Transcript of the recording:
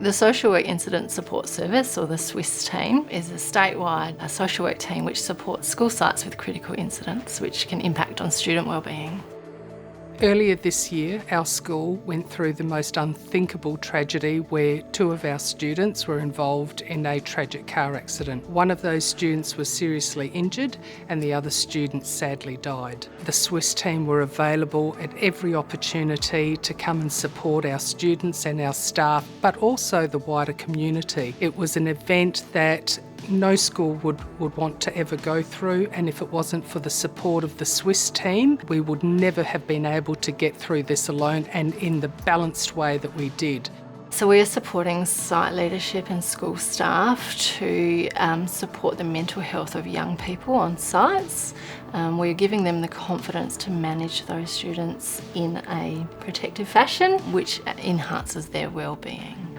The Social Work Incident Support Service, or the SWIS team, is a statewide social work team which supports school sites with critical incidents which can impact on student wellbeing. Earlier this year, our school went through the most unthinkable tragedy where 2 of our students were involved in a tragic car accident. One of those students was seriously injured and the other student sadly died. The SWIS team were available at every opportunity to come and support our students and our staff, but also the wider community. It was an event that no school would want to ever go through, and if it wasn't for the support of the SWIS team, we would never have been able to get through this alone and in the balanced way that we did. So we are supporting site leadership and school staff to support the mental health of young people on sites. We're giving them the confidence to manage those students in a protective fashion, which enhances their wellbeing.